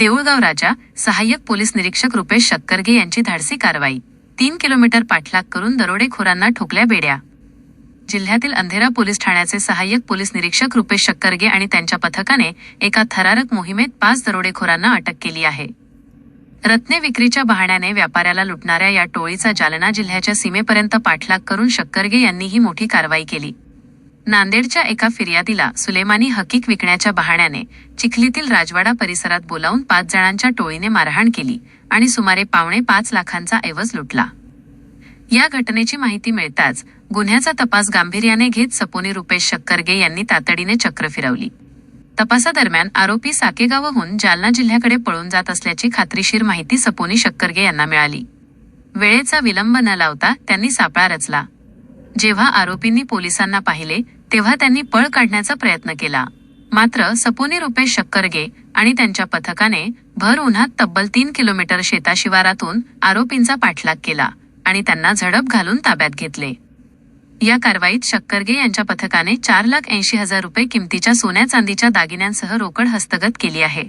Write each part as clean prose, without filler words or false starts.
देऊळगाव राजा सहाय्यक पोलीस निरीक्षक रुपेश शक्करगे यांची धाडसी कारवाई. 3 किलोमीटर पाठलाग करून दरोडेखोरांना ठोकल्या बेड्या. जिल्ह्यातील अंधेरा पोलीस ठाण्याचे सहाय्यक पोलीस निरीक्षक रुपेश शक्करगे आणि त्यांच्या पथकाने एका थरारक मोहिमेत 5 दरोडेखोरांना अटक केली आहे. रत्ने विक्रीच्या बहाण्याने व्यापाऱ्याला लुटणाऱ्या या टोळीचा जालना जिल्ह्याच्या सीमेपर्यंत पाठलाग करून शक्करगे यांनी ही मोठी कारवाई केली. नांदेडच्या एका फिर्यादीला सुलेमानी हकीक विकण्याच्या बहाण्याने चिखलीतील राजवाडा परिसरात बोलावून 5 जणांच्या टोळीने मारहाण केली आणि सुमारे 5.25 लाखांचा ऐवज लुटला. या घटनेची माहिती मिळताच गुन्ह्याचा तपास गांभीर्याने घेत सपोनी रुपेश शक्करगे यांनी तातडीने चक्र फिरवली. तपासादरम्यान आरोपी साकेगावहून जालना जिल्ह्याकडे पळून जात असल्याची खात्रीशीर माहिती सपोनी शक्करगे यांना मिळाली. वेळेचा विलंब न लावता त्यांनी सापळा रचला. जेव्हा आरोपींनी पोलिसांना पाहिले तेव्हा त्यांनी पळ काढण्याचा प्रयत्न केला. मात्र सपोनी रुपेश शक्करगे आणि त्यांच्या पथकाने भर उन्हात तब्बल 3 किलोमीटर शेताशिवारातून आरोपींचा पाठलाग केला आणि त्यांना झडप घालून ताब्यात घेतले. या कारवाईत शक्करगे यांच्या पथकाने 4,80,000 रुपये किमतीच्या सोन्या चांदीच्या दागिन्यांसह रोकड हस्तगत केली आहे.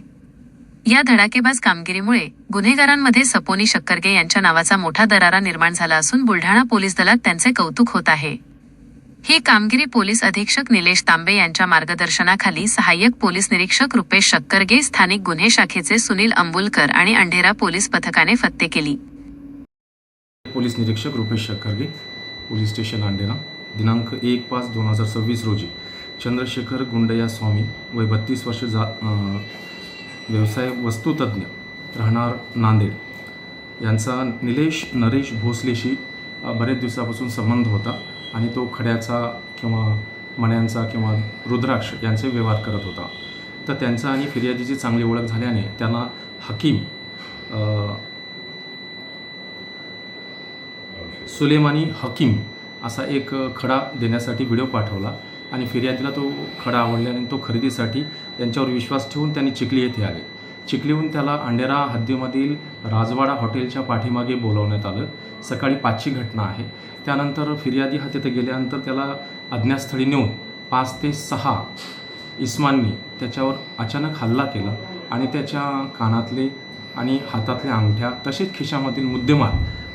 या धडाकेबाज कामगिरीमुळे गुन्हेगारांमध्ये सपोनी शक्करगे यांच्या नावाचा मोठा दरारा निर्माण झाला असून बुलढाणा पोलीस दलात त्यांचे कौतुक होत आहे. ही कामगिरी पोलीस अधीक्षक निलेश तांबे यांच्या मार्गदर्शनाखाली सहाय्यक पोलीस निरीक्षक रुपेश शक्करगे, स्थानिक गुन्हे शाखेचे सुनील अंबुलकर आणि अंधेरा पोलीस पथकाने फत्ते केली. पोलीस निरीक्षक रुपेश शक्करगे, पोलीस स्टेशन अंधेरा, दिनांक 1/5/2026 रोजी चंद्रशेखर गुंडया स्वामी, वय 32 वर्ष, व्यवसाय वस्तुतज्ञ, राहणार नांदेड, यांचा निलेश नरेश भोसलेशी बरेच दिवसापासून संबंध होता आणि तो खड्याचा किंवा मण्यांचा किंवा रुद्राक्ष यांचे व्यवहार करत होता. तर त्यांचा आणि फिर्यादीची चांगली ओळख झाल्याने त्यांना हकीम सुलेमानी हकीम असा एक खडा देण्यासाठी व्हिडिओ पाठवला आणि फिर्यादीला तो खडा आवडल्याने तो खरेदीसाठी यांच्यावर विश्वास ठेवून त्यांनी चिखली येथे आले. चिखलीहून त्याला अंधेरा हद्दीमधील राजवाडा हॉटेलच्या पाठीमागे बोलावण्यात आलं. सकाळी 5ची घटना आहे. त्यानंतर फिर्यादी हा तिथे गेल्यानंतर त्याला अज्ञातस्थळी नेऊन 5 ते 6 इसमांनी त्याच्यावर अचानक हल्ला केला आणि त्याच्या कानातले आणि हातातल्या अंगठ्या तसेच खिशामधील मुद्देमाल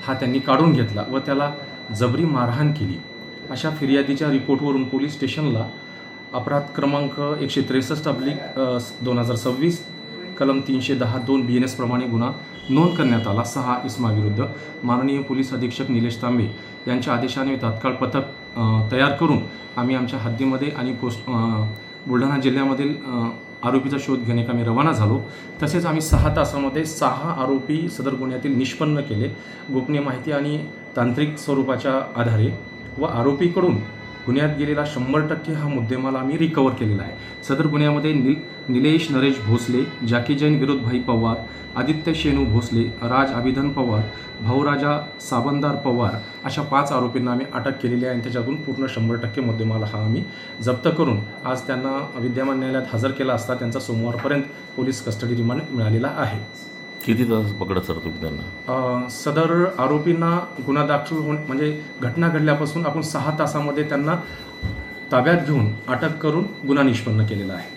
हा त्यांनी काढून घेतला व त्याला जबरी मारहाण केली. अशा फिर्यादीच्या रिपोर्टवरून पोलीस स्टेशनला अपराध क्रमांक 163/2026 कलम 310(2) BNS प्रमाणे गुन्हा नोंद करण्यात आला. 6 इसमाविरुद्ध माननीय पोलीस अधीक्षक निलेश तांबे यांच्या आदेशाने तात्काळ पथक तयार करून आम्ही आमच्या हद्दीमध्ये आणि बुलढाणा जिल्ह्यामधील आरोपीचा शोध घेण्याकामी रवाना झालो. तसेच आम्ही 6 तासामध्ये 6 आरोपी सदर गुन्ह्यातील निष्पन्न केले. गोपनीय माहिती आणि तांत्रिक स्वरूपाच्या आधारे व आरोपीकडून गुन्ह्यात गेलेला 100% हा मुद्देमाल आम्ही रिकवर केलेला आहे. सदर गुन्ह्यामध्ये निलेश नरेश भोसले, जाकी जैन विरोधभाई पवार, आदित्य शेनू भोसले, राज अभिधन पवार, भाऊराजा साबंदार पवार अशा 5 आरोपींना आम्ही अटक केलेली आहे आणि त्याच्यातून पूर्ण 100% मुद्देमाल हा आम्ही जप्त करून आज त्यांना विद्यमान न्यायालयात हजर केला असता त्यांचा सोमवारपर्यंत पोलीस कस्टडी रिमांड मिळालेला आहे. किती तास पकडत सर तुम्ही त्यांना? सदर आरोपींना गुन्हा दाखल होऊन म्हणजे घटना घडल्यापासून आपण 6 तासामध्ये त्यांना ताब्यात घेऊन अटक करून गुन्हा निष्पन्न केलेला आहे.